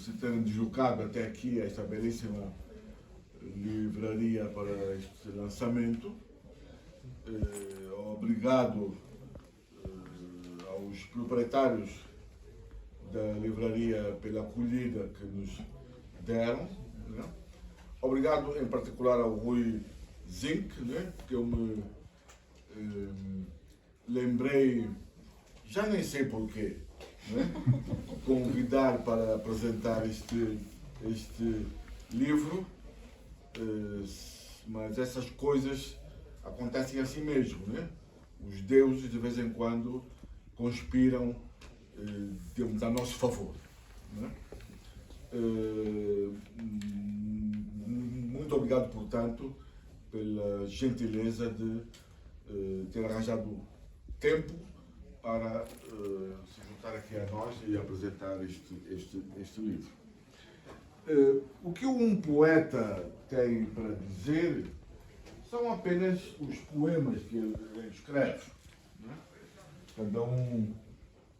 se terem deslocado até aqui a esta belíssima livraria para este lançamento. Obrigado aos proprietários da livraria pela acolhida que nos deram, né? Obrigado em particular ao Rui Zinck, né? Que eu me lembrei, já nem sei porquê, né? Convidar para apresentar este livro, mas essas coisas acontecem assim mesmo, né? Os deuses de vez em quando conspiram a nosso favor, né? Muito obrigado, portanto, pela gentileza de ter arranjado tempo para se juntar aqui a nós e apresentar este livro. O que um poeta tem para dizer são apenas os poemas que ele escreve, né? Cada um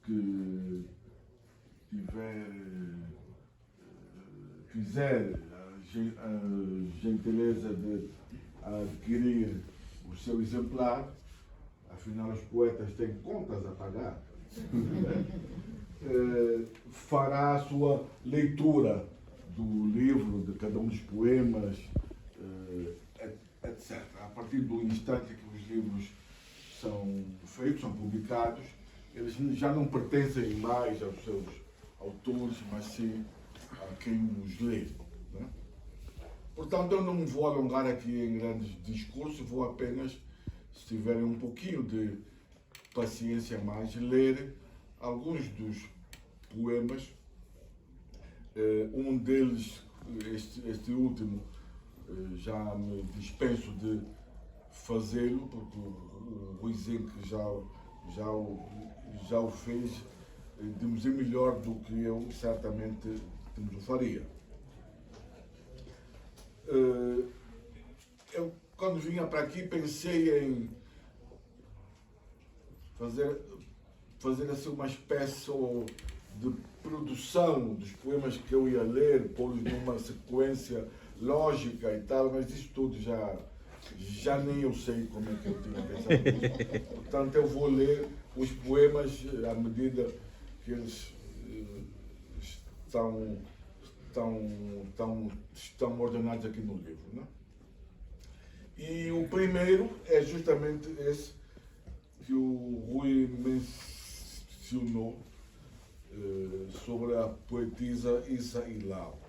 que quiser a gentileza de adquirir o seu exemplar, afinal os poetas têm contas a pagar, fará a sua leitura do livro, de cada um dos poemas, etc. A partir do instante que os livros são feitos, são publicados, eles já não pertencem mais aos seus autores, mas sim a quem os lê, né? Portanto, eu não vou alongar aqui em grandes discursos, vou apenas, se tiverem um pouquinho de paciência mais, ler alguns dos poemas. Um deles, este último, já me dispenso de fazê-lo, porque o Rui Zinck já o fez de melhor do que eu certamente o faria. Eu, quando vinha para aqui, pensei em fazer assim uma espécie de produção dos poemas que eu ia ler, pô-los numa sequência lógica e tal, mas isso tudo já nem eu sei como é que eu tinha pensado. Portanto, eu vou ler os poemas à medida que eles estão ordenados aqui no livro, né? E o primeiro é justamente esse que o Rui mencionou, sobre a poetisa Issa Hilal,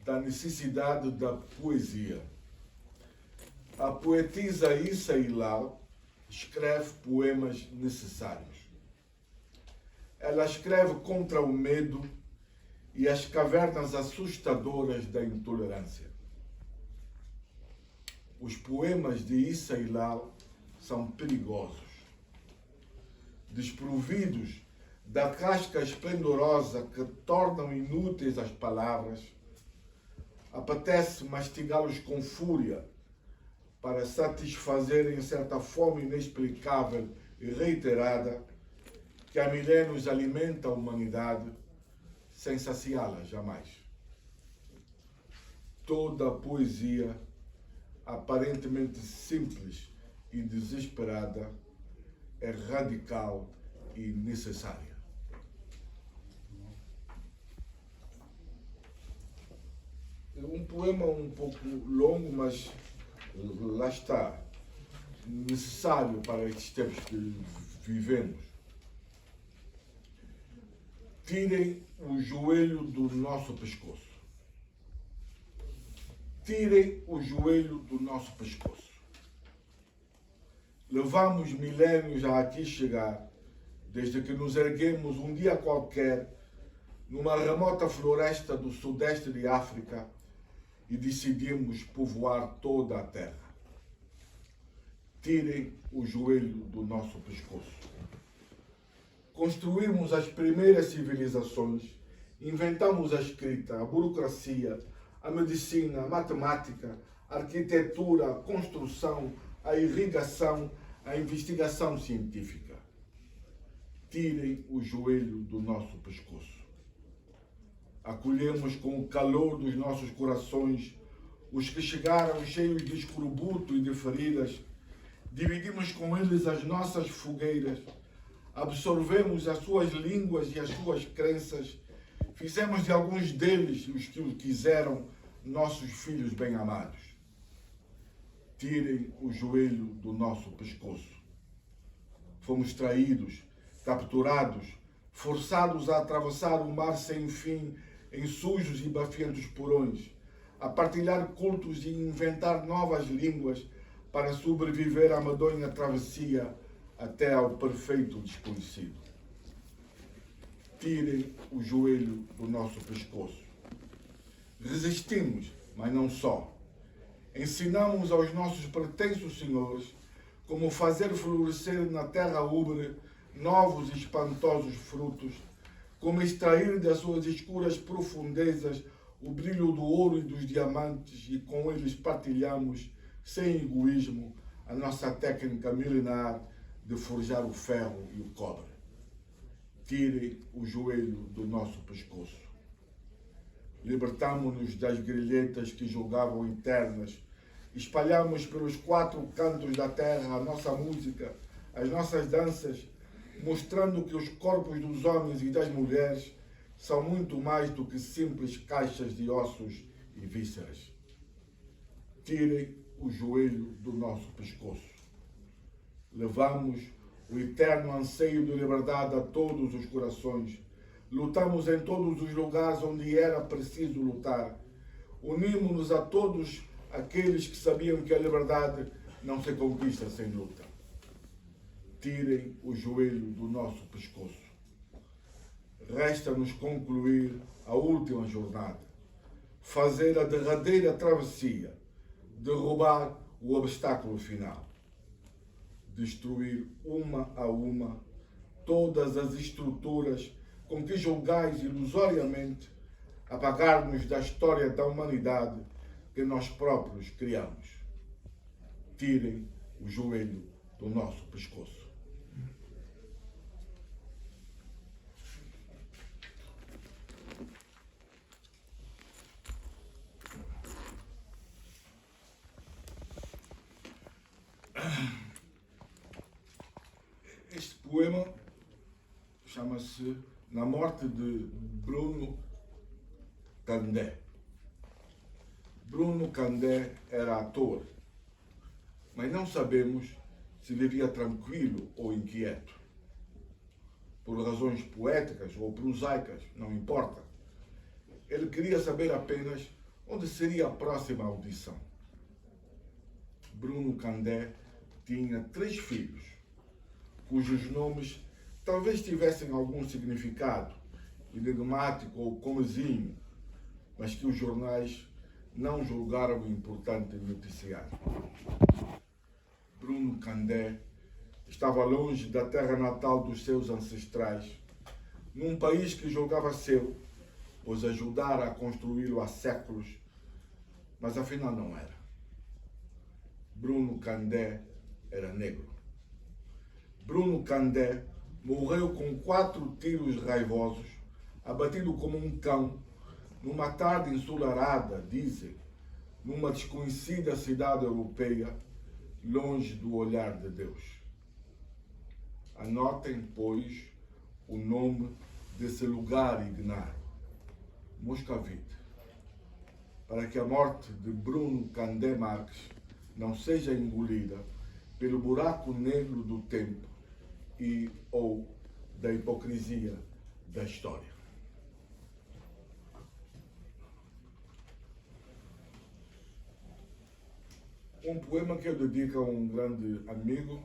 da necessidade da poesia. A poetisa Issa Hilal escreve poemas necessários. Ela escreve contra o medo e as cavernas assustadoras da intolerância. Os poemas de Issa Hilal são perigosos. Desprovidos da casca esplendorosa que tornam inúteis as palavras, apetece mastigá-los com fúria para satisfazerem certa fome inexplicável e reiterada que há milénios alimenta a humanidade sem saciá-la jamais. Toda a poesia, aparentemente simples e desesperada, é radical e necessária. Um poema um pouco longo, mas lá está, necessário para estes tempos que vivemos. Tirem o joelho do nosso pescoço. Tirem o joelho do nosso pescoço. Levamos milénios a aqui chegar, desde que nos erguemos um dia qualquer numa remota floresta do sudeste de África e decidimos povoar toda a terra. Tirem o joelho do nosso pescoço. Construímos as primeiras civilizações, inventamos a escrita, a burocracia, a medicina, a matemática, a arquitetura, a construção, a irrigação, a investigação científica. Tirem o joelho do nosso pescoço. Acolhemos com o calor dos nossos corações os que chegaram cheios de escorbuto e de feridas. Dividimos com eles as nossas fogueiras. Absorvemos as suas línguas e as suas crenças. Fizemos de alguns deles, os que o quiseram, nossos filhos bem-amados. Tirem o joelho do nosso pescoço. Fomos traídos, capturados, forçados a atravessar o mar sem fim em sujos e bafientos porões, a partilhar cultos e inventar novas línguas para sobreviver à medonha travessia até ao perfeito desconhecido. Tirem o joelho do nosso pescoço. Resistimos, mas não só. Ensinamos aos nossos pretensos senhores como fazer florescer na terra úbere novos e espantosos frutos, como extrair das suas escuras profundezas o brilho do ouro e dos diamantes, e com eles partilhamos, sem egoísmo, a nossa técnica milenar de forjar o ferro e o cobre. Tirem o joelho do nosso pescoço. Libertamo-nos das grilhetas que julgavam eternas. Espalhamos pelos 4 cantos da terra a nossa música, as nossas danças, mostrando que os corpos dos homens e das mulheres são muito mais do que simples caixas de ossos e vísceras. Tirem o joelho do nosso pescoço. Levamos o eterno anseio de liberdade a todos os corações. Lutamos em todos os lugares onde era preciso lutar. Unimos-nos a todos aqueles que sabiam que a liberdade não se conquista sem luta. Tirem o joelho do nosso pescoço. Resta-nos concluir a última jornada, fazer a derradeira travessia, derrubar o obstáculo final, destruir uma a uma todas as estruturas com que julgais ilusoriamente apagar-nos da história da humanidade que nós próprios criamos. Tirem o joelho do nosso pescoço. Este poema chama-se Na Morte de Bruno Candé. Bruno Candé era ator, mas não sabemos se vivia tranquilo ou inquieto. Por razões poéticas ou prosaicas, não importa. Ele queria saber apenas onde seria a próxima audição. Bruno Candé tinha 3 filhos, cujos nomes talvez tivessem algum significado, enigmático ou comezinho, mas que os jornais não julgaram importante noticiar. Bruno Candé estava longe da terra natal dos seus ancestrais, num país que julgava seu, pois ajudara a construí-lo há séculos, mas afinal não era. Bruno Candé era negro. Bruno Candé morreu com 4 tiros raivosos, abatido como um cão, numa tarde ensolarada, dizem, numa desconhecida cidade europeia, longe do olhar de Deus. Anotem, pois, o nome desse lugar ignar, Moscavide, para que a morte de Bruno Candé Marques não seja engolida pelo buraco negro do tempo e ou da hipocrisia da história. Um poema que eu dedico a um grande amigo,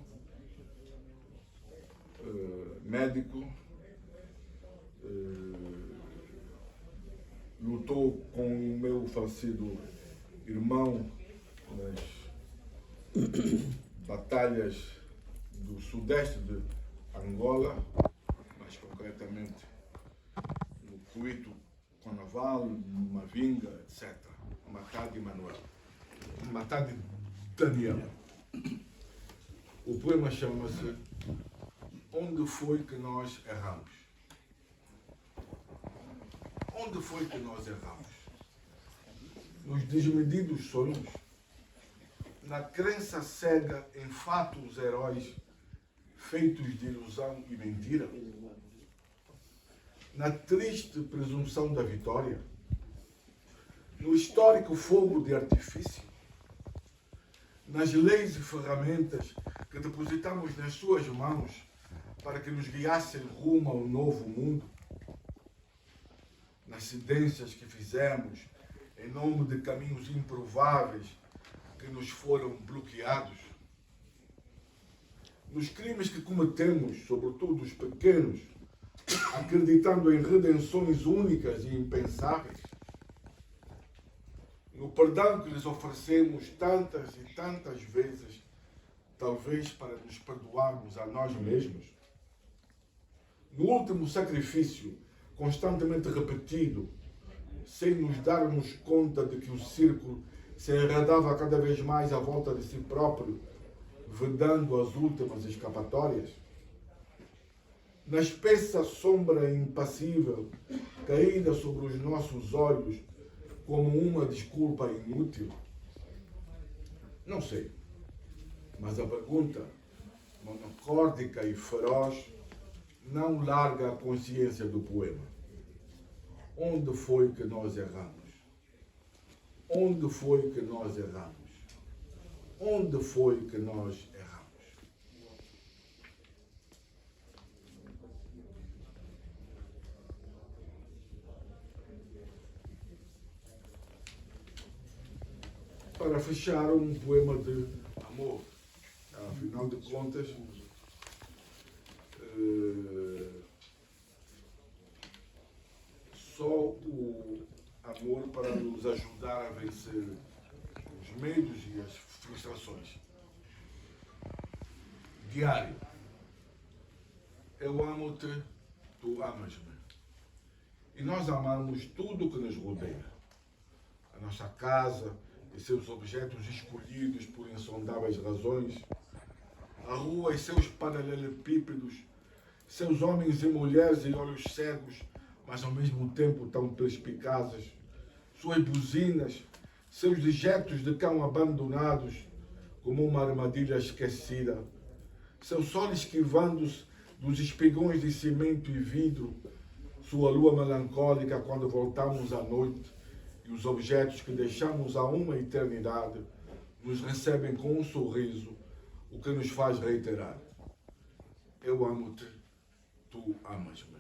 médico, lutou com o meu falecido irmão nas batalhas do sudeste de Angola, mais concretamente no Cuito Conaval, Mavinga, etc. Matadi Manuel. Matadi Daniel. O poema chama-se Onde foi que nós erramos? Onde foi que nós erramos? Nos desmedidos sonhos? Na crença cega em fatos heróis feitos de ilusão e mentira? Na triste presunção da vitória? No histórico fogo de artifício? Nas leis e ferramentas que depositamos nas suas mãos para que nos guiassem rumo ao novo mundo? Nas cedências que fizemos em nome de caminhos improváveis que nos foram bloqueados? Nos crimes que cometemos, sobretudo os pequenos, acreditando em redenções únicas e impensáveis? No perdão que lhes oferecemos tantas e tantas vezes, talvez para nos perdoarmos a nós mesmos? No último sacrifício, constantemente repetido, sem nos darmos conta de que o círculo se enredava cada vez mais à volta de si próprio, vedando as últimas escapatórias? Na espessa sombra impassível, caída sobre os nossos olhos como uma desculpa inútil? Não sei, mas a pergunta, monocórdica e feroz, não larga a consciência do poema. Onde foi que nós erramos? Onde foi que nós erramos? Onde foi que nós erramos? Para fechar, um poema de amor. Afinal de contas, só o amor para nos ajudar a vencer os medos e as frustrações. Diário. Eu amo-te, tu amas-me. E nós amamos tudo o que nos rodeia. A nossa casa e seus objetos escolhidos por insondáveis razões, a rua e seus paralelepípedos, seus homens e mulheres e olhos cegos, mas ao mesmo tempo tão perspicazes, suas buzinas, seus dejetos de cão abandonados como uma armadilha esquecida, seu sol esquivando-se dos espigões de cimento e vidro, sua lua melancólica quando voltamos à noite e os objetos que deixamos há uma eternidade nos recebem com um sorriso, o que nos faz reiterar: eu amo-te, tu amas-me.